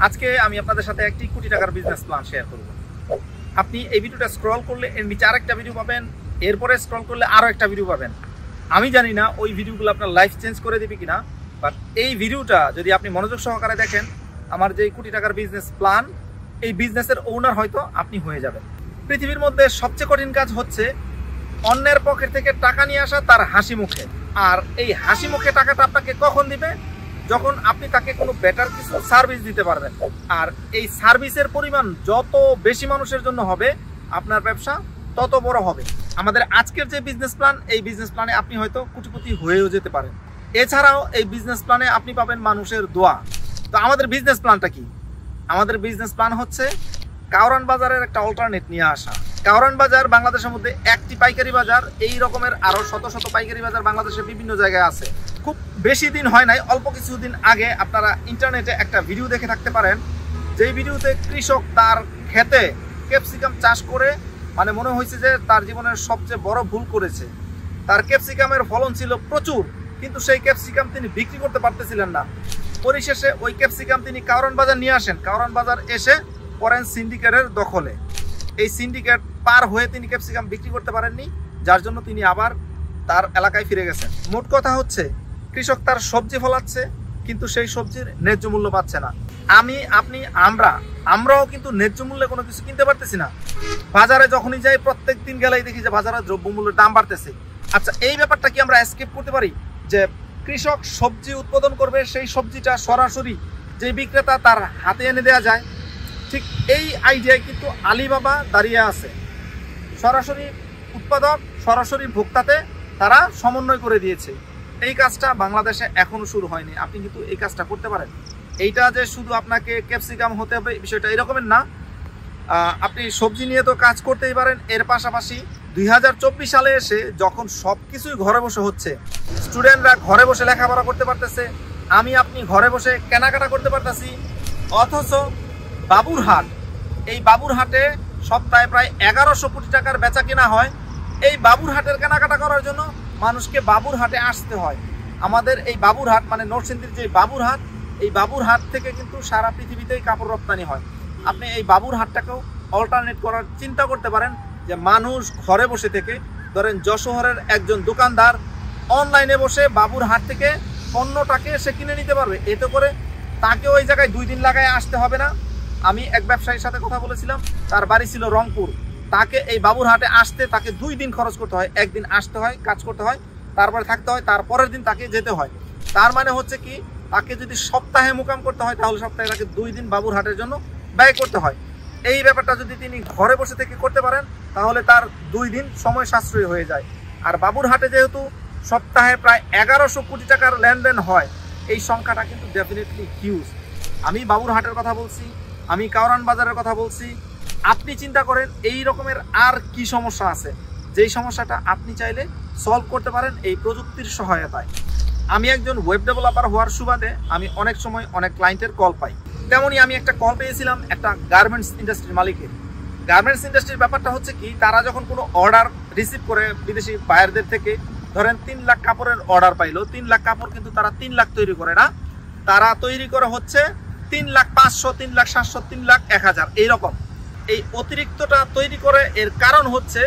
আজকে আমি আপনাদের সাথে একটি কোটি টাকার বিজনেস প্ল্যান শেয়ার করব। আপনি এই ভিডিওটা স্ক্রল করলে এর নিচে আরেকটা ভিডিও পাবেন, এরপরে স্ক্রল করলে আরও একটা ভিডিও পাবেন। আমি জানি না ওই ভিডিওগুলো আপনার লাইফ চেঞ্জ করে দিবে কিনা, বাট এই ভিডিওটা যদি আপনি মনোযোগ সহকারে দেখেন, আমার যে কোটি টাকার বিজনেস প্ল্যান, এই বিজনেসের ওনার হয়তো আপনি হয়ে যাবেন। পৃথিবীর মধ্যে সবচেয়ে কঠিন কাজ হচ্ছে অন্যের পকেট থেকে টাকা নিয়ে আসা তার হাসি মুখে। আর এই হাসি মুখে টাকাটা আপনাকে কখন দিবে? যখন আপনি তাকে কোনো বেটার কিছু সার্ভিস দিতে পারবেন। আর এই সার্ভিসের পরিমাণ যত বেশি মানুষের জন্য হবে, আপনার ব্যবসা তত বড় হবে। আমাদের আজকের যে বিজনেস প্ল্যান, এই বিজনেস প্ল্যানে আপনি হয়তো কোটিপতি হয়েও যেতে পারেন। এছাড়াও এই বিজনেস প্ল্যানে আপনি পাবেন মানুষের দোয়া। তো আমাদের বিজনেস প্ল্যানটা কি? আমাদের বিজনেস প্ল্যান হচ্ছে কাওরান বাজারের একটা অল্টারনেট নিয়ে আসা। কাওরান বাজার বাংলাদেশের মধ্যে একটি পাইকারি বাজার, এই রকমের আরও শত শত পাইকারি বাজার বাংলাদেশের বিভিন্ন জায়গায় আছে। খুব বেশি দিন হয় নাই, অল্প কিছুদিন আগে আপনারা ইন্টারনেটে একটা ভিডিও দেখে থাকতে পারেন, যেই ভিডিওতে কৃষক তার ক্ষেতে ক্যাপসিকাম চাষ করে মনে হয়েছে যে তার জীবনের সবচেয়ে বড় ভুল করেছে। তার ক্যাপসিকামের ফলন ছিল প্রচুর, কিন্তু সেই ক্যাপসিকাম তিনি বিক্রি করতে পারতেছিলেন না। পরিশেষে ওই ক্যাপসিকাম তিনি কাওরান বাজার নিয়ে আসেন। কাওরান বাজার এসে পড়েন সিন্ডিকেটের দখলে। এই সিন্ডিকেট পার হয়ে তিনি ক্যাপসিকাম বিক্রি করতে পারেননি, যার জন্য তিনি আবার তার এলাকায় ফিরে গেছেন। মোট কথা হচ্ছে, কৃষক তার সবজি ফলাচ্ছে, কিন্তু সেই সবজির ন্যায্য মূল্য পাচ্ছে না। আমি, আপনি, আমরাও কিন্তু ন্যায্য মূল্যে কোনো কিছু কিনতে পারতেছি না। বাজারে যখনই যাই, প্রত্যেক দিন গেলেই দেখি যে বাজারে দ্রব্যমূল্যের দাম বাড়তেছে। আচ্ছা, এই ব্যাপারটা কি আমরা স্কিপ করতে পারি? যে কৃষক সবজি উৎপাদন করবে, সেই সবজিটা সরাসরি যে বিক্রেতা তার হাতে এনে দেওয়া যায়। ঠিক এই আইডিয়ায় কিন্তু আলিবাবা দাঁড়িয়ে আছে। সরাসরি উৎপাদক, সরাসরি ভোক্তাতে তারা সমন্বয় করে দিয়েছে। এই কাজটা বাংলাদেশে এখনো শুরু হয়নি। আপনি কিন্তু এই কাজটা করতে পারেন। এইটা যে শুধু আপনাকে ক্যাপসিকাম হতে হবে বিষয়টা এরকমের না। আপনি সবজি নিয়ে তো কাজ করতেই পারেন। এর পাশাপাশি 2024 সালে এসে যখন সব কিছুই ঘরে বসে হচ্ছে, স্টুডেন্টরা ঘরে বসে লেখাপড়া করতে পারতেছে, আমি আপনি ঘরে বসে কেনাকাটা করতে পারতেছি, অথচ বাবুরহাট, এই বাবুরহাটে সপ্তাহে প্রায় 1100 কোটি টাকার বেচা কেনা হয়। এই বাবুরহাটের কেনাকাটা করার জন্য মানুষকে বাবুরহাটে আসতে হয়। আমাদের এই বাবুরহাট নরসিংদীর যে বাবুরহাট, এই বাবুরহাট থেকে কিন্তু সারা পৃথিবীতেই কাপড় রপ্তানি হয়। আপনি এই বাবুরহাটটাকেও অল্টারনেট করার চিন্তা করতে পারেন, যে মানুষ ঘরে বসে থেকে, ধরেন যশোহরের একজন দোকানদার অনলাইনে বসে বাবুরহাট থেকে পণ্যটাকে সে কিনে নিতে পারবে। এতে করে তাকে ওই জায়গায় 2 দিন লাগায় আসতে হবে না। আমি এক ব্যবসায়ীর সাথে কথা বলেছিলাম, তার বাড়ি ছিল রংপুর। তাকে এই বাবুরহাটে আসতে তাকে 2 দিন খরচ করতে হয়। একদিন আসতে হয়, কাজ করতে হয়, তারপরে থাকতে হয়, তারপরের দিন তাকে যেতে হয়। তার মানে হচ্ছে কি, তাকে যদি সপ্তাহে মোকাম করতে হয়, তাহলে সপ্তাহে তাকে 2 দিন বাবুরহাটের জন্য ব্যয় করতে হয়। এই ব্যাপারটা যদি তিনি ঘরে বসে থেকে করতে পারেন, তাহলে তার 2 দিন সময় সাশ্রয়ী হয়ে যায়। আর বাবুরহাটে যেহেতু সপ্তাহে প্রায় 1100 কোটি টাকার লেনদেন হয়, এই সংখ্যাটা কিন্তু ডেফিনেটলি হিউজ। আমি বাবুরহাটের কথা বলছি, আমি কাওরান বাজারের কথা বলছি। আপনি চিন্তা করেন এই রকমের আর কি সমস্যা আছে, যেই সমস্যাটা আপনি চাইলে সলভ করতে পারেন এই প্রযুক্তির সহায়তায়। আমি একজন ওয়েব ডেভেলপার হওয়ার সুবাদে আমি অনেক সময় অনেক ক্লায়েন্টের কল পাই। তেমনই আমি একটা কল পেয়েছিলাম একটা গার্মেন্টস ইন্ডাস্ট্রির মালিকের। গার্মেন্টস ইন্ডাস্ট্রির ব্যাপারটা হচ্ছে কি, তারা যখন কোনো অর্ডার রিসিভ করে বিদেশি বায়ারদের থেকে, ধরেন 3 লাখ কাপড়ের অর্ডার পাইলো। 3 লাখ কাপড় কিন্তু তারা 3 লাখ তৈরি করে না, তারা তৈরি করে হচ্ছে 3,500,000, 3,700,000, 3,01,000 এইরকম। এই অতিরিক্তটা তৈরি করে এর কারণ হচ্ছে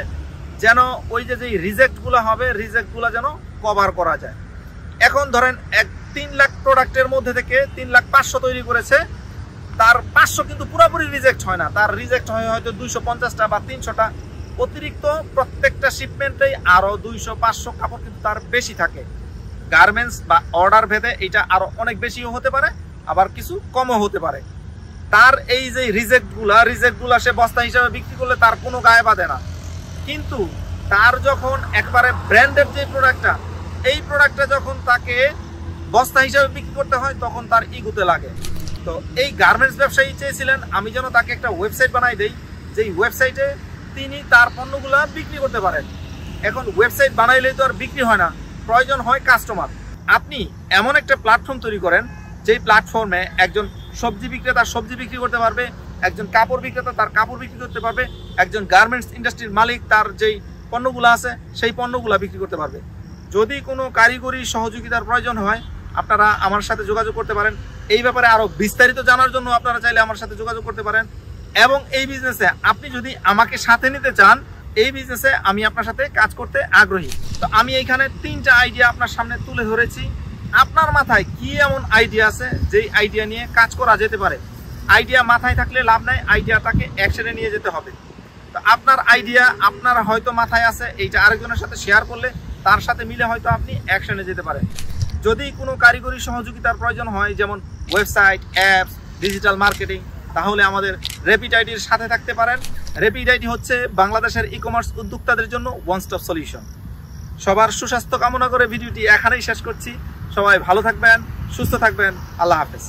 যেন ওই যে রিজেক্টগুলো হবে, রিজেক্টগুলো যেন কভার করা যায়। এখন ধরেন 3 লাখ প্রোডাক্টের মধ্যে থেকে 3,500,000 তৈরি করেছে, তার 500 কিন্তু পুরোপুরি রিজেক্ট হয় না, তার রিজেক্ট হয় হয়তো 250টা বা 300টা। অতিরিক্ত প্রত্যেকটা শিপমেন্টেই আরও 200-500 কাপড় কিন্তু তার বেশি থাকে। গার্মেন্টস বা অর্ডার ভেদে এটা আরও অনেক বেশিও হতে পারে, আবার কিছু কমও হতে পারে। তার এই যে রিজেক্টগুলা সে বস্তা হিসাবে বিক্রি করলে তার কোনো গায়ে বাঁধে না। কিন্তু তার যখন একবারে ব্র্যান্ডেড যে প্রোডাক্টটা, এই প্রোডাক্টটা যখন তাকে বস্তা হিসাবে বিক্রি করতে হয়, তখন তার ইগুতে লাগে। তো এই গার্মেন্টস ব্যবসায়ী চেয়েছিলেন আমি যেন তাকে একটা ওয়েবসাইট বানাই দেই, যেই ওয়েবসাইটে তিনি তার পণ্যগুলা বিক্রি করতে পারেন। এখন ওয়েবসাইট বানাইলেই তো আর বিক্রি হয় না, প্রয়োজন হয় কাস্টমার। আপনি এমন একটা প্ল্যাটফর্ম তৈরি করেন, যেই প্ল্যাটফর্মে একজন সবজি বিক্রেতা সবজি বিক্রি করতে পারবে, একজন কাপড় বিক্রেতা তার কাপড় বিক্রি করতে পারবে, একজন গার্মেন্টস ইন্ডাস্ট্রির মালিক তার যেই পণ্যগুলো আছে সেই পণ্যগুলো বিক্রি করতে পারবে। যদি কোনো কারিগরি সহযোগিতার প্রয়োজন হয়, আপনারা আমার সাথে যোগাযোগ করতে পারেন। এই ব্যাপারে আরো বিস্তারিত জানার জন্য আপনারা চাইলে আমার সাথে যোগাযোগ করতে পারেন। এবং এই বিজনেসে আপনি যদি আমাকে সাথে নিতে চান, এই বিজনেসে আমি আপনার সাথে কাজ করতে আগ্রহী। তো আমি এইখানে 3টা আইডিয়া আপনার সামনে তুলে ধরেছি। আপনার মাথায় কি এমন আইডিয়া আছে যেই আইডিয়া নিয়ে কাজ করা যেতে পারে? আইডিয়া মাথায় থাকলে লাভ নাই, আইডিয়াটাকে অ্যাকশনে নিয়ে যেতে হবে। তো আপনার আইডিয়া আপনার হয়তো মাথায় আছে, এইটা আরেকজনের সাথে শেয়ার করলে তার সাথে মিলে হয়তো আপনি অ্যাকশনে যেতে পারেন। যদি কোনো কারিগরি সহযোগিতার প্রয়োজন হয়, যেমন ওয়েবসাইট, অ্যাপস, ডিজিটাল মার্কেটিং, তাহলে আমাদের র্যাপিড আইডির সাথে থাকতে পারেন। র্যাপিড আইডি হচ্ছে বাংলাদেশের ই-কমার্স উদ্যোক্তাদের জন্য ওয়ান স্টপ সলিউশন। সবার সুস্বাস্থ্য কামনা করে ভিডিওটি এখানেই শেষ করছি। সবাই ভালো থাকবেন, সুস্থ থাকবেন। আল্লাহ হাফেজ।